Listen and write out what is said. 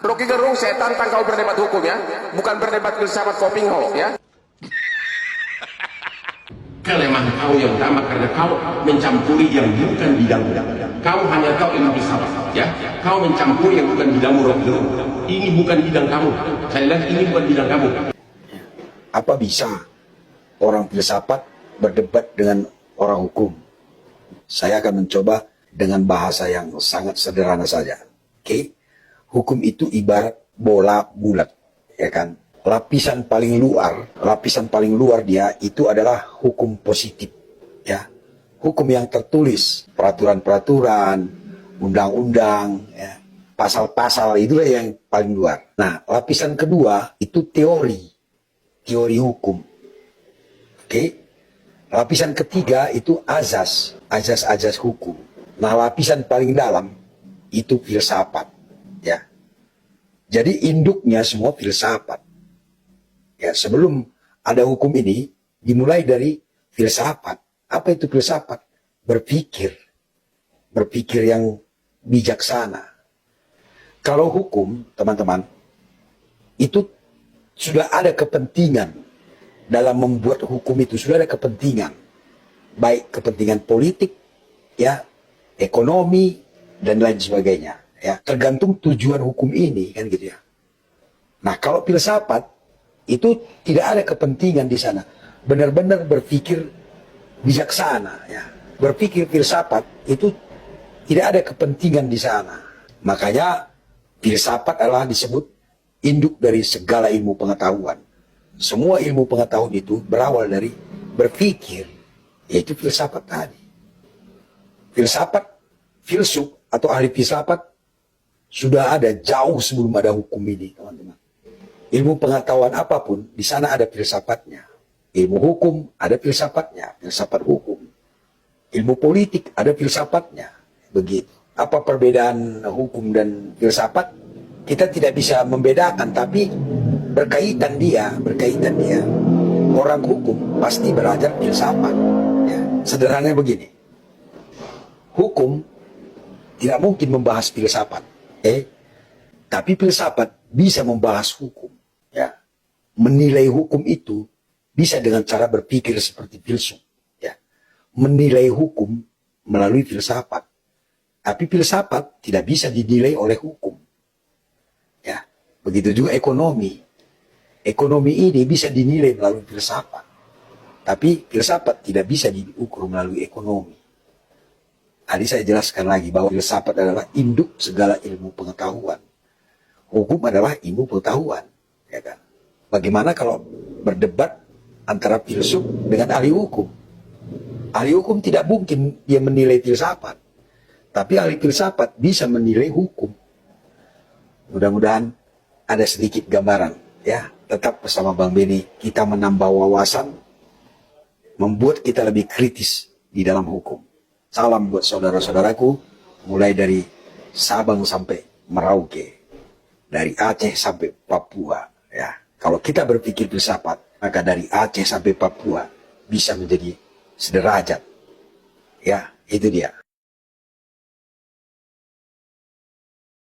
Rocky Gerung, saya tantang kau berdebat hukum ya, bukan berdebat filsafat Kopingho ya. Kelemahan kau yang utama karena kau mencampuri yang bukan bidangmu. Kau hanya tahu ilmu filsafat, ya. Kau mencampuri yang bukan bidangmu, Rocky Gerung. Ini bukan bidang kamu. Saya lihat ini bukan bidang kamu. Apa bisa orang filsafat berdebat dengan orang hukum? Saya akan mencoba dengan bahasa yang sangat sederhana saja. Oke? Hukum itu ibarat bola bulat, ya kan? Lapisan paling luar dia itu adalah hukum positif, ya. Hukum yang tertulis, peraturan-peraturan, undang-undang, ya. Pasal-pasal itulah yang paling luar. Nah, lapisan kedua itu teori hukum. Oke? Lapisan ketiga itu azas hukum. Nah, lapisan paling dalam itu filsafat, ya. Jadi induknya semua filsafat. Ya, sebelum ada hukum ini dimulai dari filsafat. Apa itu filsafat? Berpikir yang bijaksana. Kalau hukum, teman-teman, itu sudah ada kepentingan dalam membuat hukum itu, sudah ada kepentingan, baik kepentingan politik, ya, ekonomi dan lain sebagainya, ya. Tergantung tujuan hukum ini, kan gitu ya. Nah, kalau filsafat itu tidak ada kepentingan di sana, benar-benar berpikir bijaksana, ya. Berpikir filsafat itu tidak ada kepentingan di sana. Makanya filsafat adalah disebut induk dari segala ilmu pengetahuan. Semua ilmu pengetahuan itu berawal dari berpikir, yaitu filsafat tadi. Filsafat, filsuf atau ahli filsafat sudah ada jauh sebelum ada hukum ini, teman-teman. Ilmu pengetahuan apapun, di sana ada filsafatnya. Ilmu hukum ada filsafatnya, filsafat hukum. Ilmu politik ada filsafatnya. Begitu. Apa perbedaan hukum dan filsafat? Kita tidak bisa membedakan, tapi berkaitan dia. Orang hukum pasti belajar filsafat. Ya. Sederhananya begini. Hukum tidak mungkin membahas filsafat. Tapi filsafat bisa membahas hukum. Ya. Menilai hukum itu bisa dengan cara berpikir seperti filsuf. Ya. Menilai hukum melalui filsafat. Tapi filsafat tidak bisa dinilai oleh hukum. Ya. Begitu juga ekonomi. Ekonomi ini bisa dinilai melalui filsafat. Tapi filsafat tidak bisa diukur melalui ekonomi. Tadi saya jelaskan lagi bahwa filsafat adalah induk segala ilmu pengetahuan. Hukum adalah ilmu pengetahuan. Ya kan? Bagaimana kalau berdebat antara filsuf dengan ahli hukum? Ahli hukum tidak mungkin dia menilai filsafat. Tapi ahli filsafat bisa menilai hukum. Mudah-mudahan ada sedikit gambaran. Ya, tetap bersama Bang Beni kita menambah wawasan, membuat kita lebih kritis di dalam hukum. Salam buat saudara-saudaraku, mulai dari Sabang sampai Merauke, dari Aceh sampai Papua. Ya, kalau kita berpikir filsafat, maka dari Aceh sampai Papua bisa menjadi sederajat. Ya, itu dia.